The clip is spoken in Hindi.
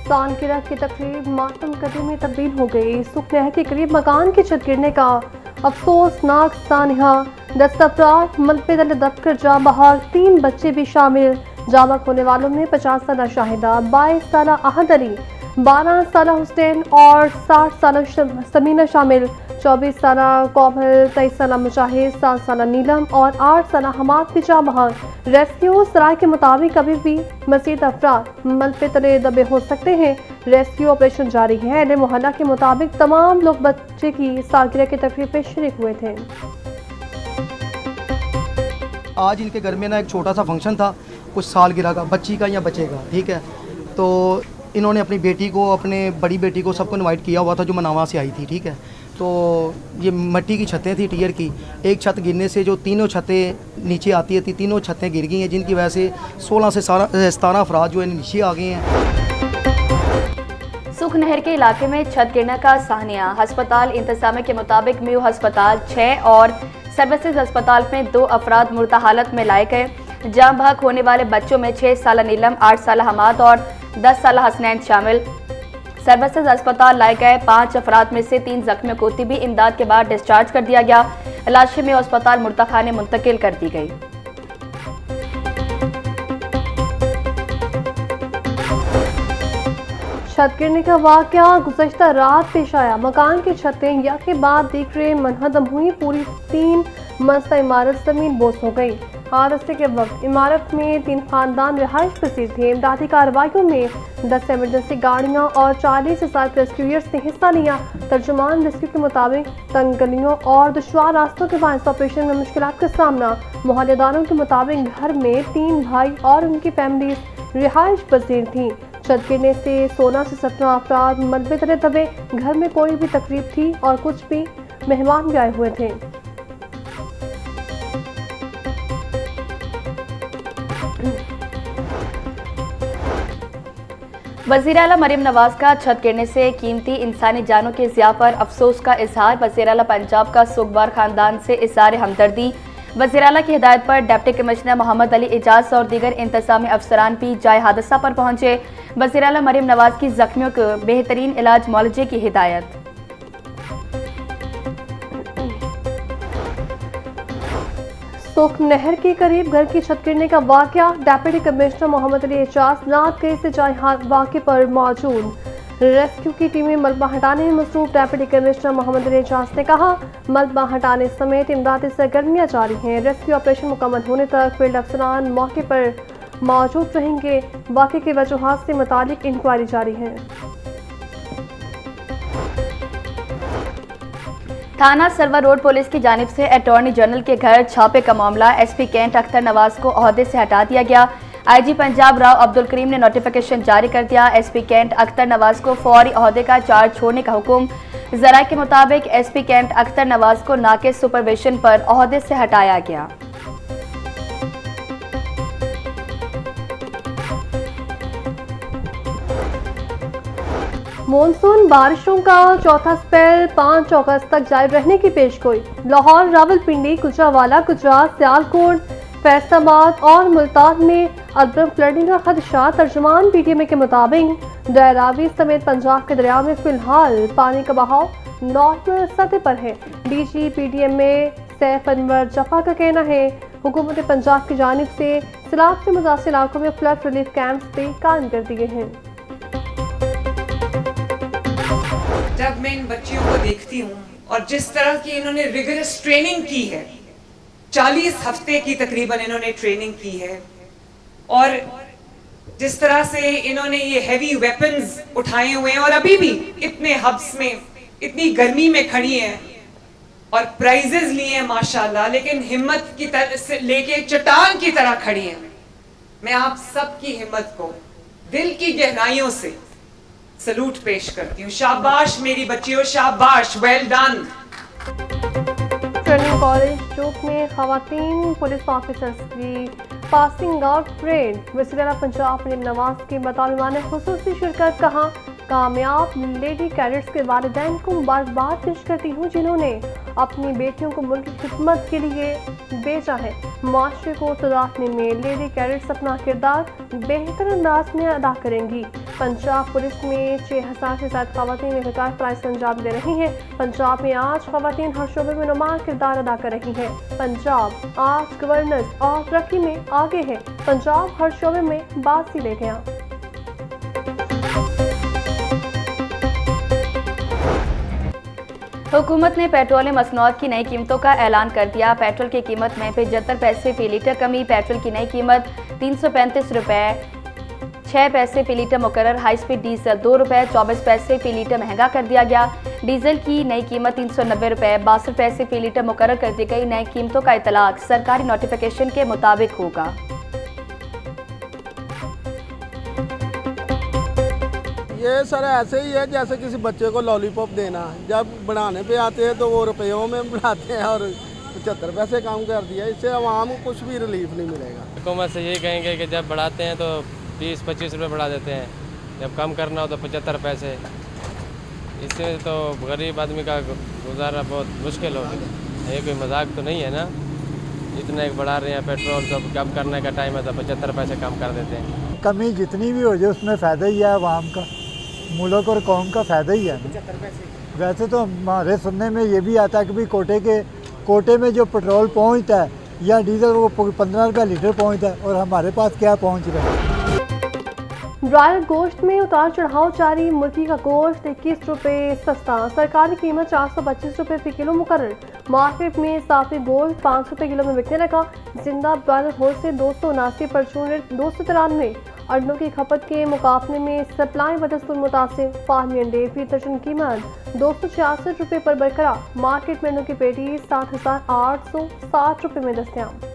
सालगिरह की तकरीब मातम कदी में तब्दील हो गई। सुखनहर के करीब मकान की छत गिरने का अफसोसनाक सानिहा। 10 अफराद मलबे तले दबकर जा बहार, 3 बच्चे भी शामिल। जामक होने वालों में 50 साल शाहिदा, 22 साल अहद अली, 12 साल हुसैन और 60 साल समीना शामिल। 24 साल कौमल, 23 साल मुजाहिद, 7 साल नीलम और 8 साल हमाद भी जा बहार। रेस्क्यू सराय के मुताबिक अभी भी मजीद अफराद मलबे तले दबे हो सकते हैं। रेस्क्यू ऑपरेशन जारी है। अहले मोहल्ला के मुताबिक तमाम लोग बच्चे की सालगिरह की तकरीब में शरीक हुए थे। आज इनके घर में ना एक छोटा सा फंक्शन था, कुछ सालगिरह का, बच्ची का या बच्चे का, ठीक है। तो इन्होंने अपनी बेटी को, अपने बड़ी बेटी को, सबको इनवाइट किया हुआ था जो मनावा से आई थी, ठीक है। तो ये मिट्टी की छतें थी टियर की। एक छत गिरने से जो तीनों छतें नीचे आती थी, तीनों छतें गिर गई हैं, जिनकी वजह से 16 से 17 अफराद जो है नीचे आ गए हैं। सुखनहर के इलाके में छत गिरने का सानिया। अस्पताल इंतजामिया के मुताबिक म्यू अस्पताल 6 और सर्विसेज अस्पताल में 2 अफराद मुर्दा हालत में लाए गए। जाम बहक होने वाले बच्चों में 6 साल नीलम, 8 साल हमाद और 10 साल हसनैन शामिल। सर्विसेज अस्पताल लाए गए 5 अफराद में से 3 जख्मियों को तिबी इमदाद के बाद डिस्चार्ज कर दिया गया। लाशें में अस्पताल मुर्दाखाने मुंतकिल कर दी गई। छत गिरने का वाकया गुज़श्ता रात पेश आया। मकान की छतें या के बाद दीगरें मनहदम हुई। पूरी 3 मंजिला इमारत जमीन बोस हो गई। हादसे के वक्त इमारत में 3 खानदान रिहाइश पसीर थे। इमदादी कार्रवाइयों में 10 एमरजेंसी गाड़ियां और 40 से ज़्यादा रेस्क्यूयर्स ने हिस्सा लिया। तर्जुमान रेस्क्यू के मुताबिक तंग गलियों और दुश्वार रास्तों के बायस ऑपरेशन में मुश्किलात का सामना। मोहल्लेदारों के मुताबिक घर में 3 भाई और उनकी फैमिलीज रिहाइश पसीर थी। छत गिरने से 16 से 17 अफराद मलबे तले दबे। घर में कोई भी तकरीब थी और कुछ भी मेहमान भी आए हुए थे। वज़ीर आला मरीम नवाज का छत गिरने से कीमती इंसानी जानों के ज़िया पर अफसोस का इजहार। वज़ीर आला पंजाब का सुगवार खानदान से इज़हार हमदर्दी। वज़ीर आला की हिदायत पर डिप्टी कमिश्नर मोहम्मद अली एजाज और दीगर इंतजामी अफसरान भी जाए हादसा पर पहुंचे। वज़ीर आला मरीम नवाज की जख्मियों को बेहतरीन इलाज मुआलजे की हिदायत। सुखनहर के करीब घर की छत गिरने का वाकया। डिप्टी कमिश्नर मोहम्मद अली एजाज रात गए से जाए वाक़े पर मौजूद। रेस्क्यू की टीमें मलबा हटाने में मसरूफ। डिप्टी कमिश्नर मोहम्मद अली एजाज ने कहा, मलबा हटाने समेत इमदादी सरगर्मियां जारी हैं। रेस्क्यू ऑपरेशन मुकम्मल होने तक फील्ड अफसरान मौके पर मौजूद रहेंगे। वाक़े की वजूहात से मुतालिक इंक्वायरी जारी है। थाना सरवर रोड पुलिस की जानिब से अटॉर्नी जनरल के घर छापे का मामला। एसपी कैंट अख्तर नवाज को ओहदे से हटा दिया गया। आईजी पंजाब राव अब्दुल करीम ने नोटिफिकेशन जारी कर दिया। एसपी कैंट अख्तर नवाज को फौरी ओहदे का चार्ज छोड़ने का हुक्म। जराये के मुताबिक एसपी कैंट अख्तर नवाज को नाकिस सुपरविजन पर ओहदे से हटाया गया। मॉनसून बारिशों का चौथा स्पेल 5 अगस्त तक जारी रहने की पेशगोई। लाहौर, रावलपिंडी, गुजरावाला, गुजरात, सियालकोट, फैसलाबाद और मुल्तान में अदरक फ्लडिंग का खदशा। तर्जुमान पीटीएम के मुताबिक दरियावी समेत पंजाब के दरिया में फिलहाल पानी का बहाव नॉर्मल सतह पर है। डीजी पीटीएम में सैफ अनवर जफा का कहना है, हुकूमत पंजाब की जानिब से सैलाब से मुतासिर इलाकों में फ्लड रिलीफ कैंप्स भी कायम कर दिए हैं। जब मैं इन बच्चियों को देखती हूँ और जिस तरह की इन्होंने रिगरस ट्रेनिंग की है, 40 हफ्ते की तकरीबन इन्होंने ट्रेनिंग की है, और जिस तरह से इन्होंने ये हैवी वेपन्स उठाए हुए हैं और अभी भी इतने हब्स में इतनी गर्मी में खड़ी हैं और प्राइजेस लिए हैं माशाल्लाह, लेकिन हिम्मत की तरह से लेके चट्टान की तरह खड़ी हैं। मैं आप सबकी हिम्मत को दिल की गहराइयों से सलूट पेश करती हूँ। शाबाश मेरी बच्चियों, शाबाश, वेल डन। ट्रेनिंग कॉलेज चौक में खवातीन पुलिस ऑफिसर्स की पासिंग आउट परेड। वज़ीर आला पंजाब मरीम नवाज की बतौर खुसूसी शिरकत। कहा, कामयाब लेडी कैडेट्स के वालिदैन को मुबारकबाद पेश करती हूँ जिन्होंने अपनी बेटियों को मुल्क की खिदमत के लिए भेजा है। माशरे को सुधारने में लेडी कैडेट्स अपना किरदार बेहतर अंदाज में अदा करेंगी। पंजाब पुलिस में 6000 से ज्यादा खवातीन लगातार प्राइस अंजाम दे रही हैं। पंजाब में आज खवातीन हर शोबे में नुमायां किरदार अदा कर रही हैं। पंजाब आज गवर्नेंस और तरक्की में आगे है। पंजाब हर शोबे में बाजी ले गया। हुकूमत ने पेट्रोलियम मसनूआत की नई कीमतों का ऐलान कर दिया। पेट्रोल की कीमत में 75 पैसे फी लीटर कमी। पेट्रोल की नई कीमत 335 रुपये 6 पैसे फी लीटर मुकर्रर। हाई स्पीड डीजल 2 रुपये 24 पैसे फी लीटर महंगा कर दिया गया। डीजल की नई कीमत 390 रुपये 62 पैसे फी लीटर मुकर्रर कर दी गई। नई कीमतों का इतलाक सरकारी नोटिफिकेशन के मुताबिक होगा। ये सर ऐसे ही है जैसे किसी बच्चे को लॉलीपॉप देना। जब बनाने पे आते हैं तो वो रुपयों में बनाते हैं और 75 पैसे कम कर दिया। इससे आवाम को कुछ भी रिलीफ नहीं मिलेगा। हुकूमत से यही कहेंगे कि जब बढ़ाते हैं तो 20-25 रुपये बढ़ा देते हैं, जब कम करना हो तो 75 पैसे। इससे तो गरीब आदमी का गुजारा बहुत मुश्किल हो गया। ये कोई मजाक तो नहीं है ना। इतना एक बढ़ा रहे हैं पेट्रोल, जब कम करने का टाइम है तो 75 पैसे कम कर देते हैं। कमी जितनी भी हो जाए उसमें फ़ायदा ही है आवाम का, मुल्क और कौम का फ़ायदा ही है। वैसे तो हमारे सुनने में ये भी आता है कि भाई कोटे में जो पेट्रोल पहुंचता है या डीजल वो 15 रुपये लीटर पहुंचता है और हमारे पास क्या पहुंच रहा है। ब्रायलर गोश्त में उतार चढ़ाव जारी। मुर्गी का गोश्त 21 रुपये सस्ता। सरकारी कीमत 425 रुपये फी किलो मुकर्रर। मार्केट में साफी गोश्त 5 रुपये किलो में बिकने लगा। जिंदा ब्रायलर गोश्त से 279 परचून रेट 293। अंडों की खपत के मुकाबले में सप्लाई बदस्तूर मुतासिर। फार्मी अंडे फी दर्जन कीमत 266 रुपये पर बरकरार। मार्केट में अंडों की पेटी 7860 रुपये में दस्तयाब।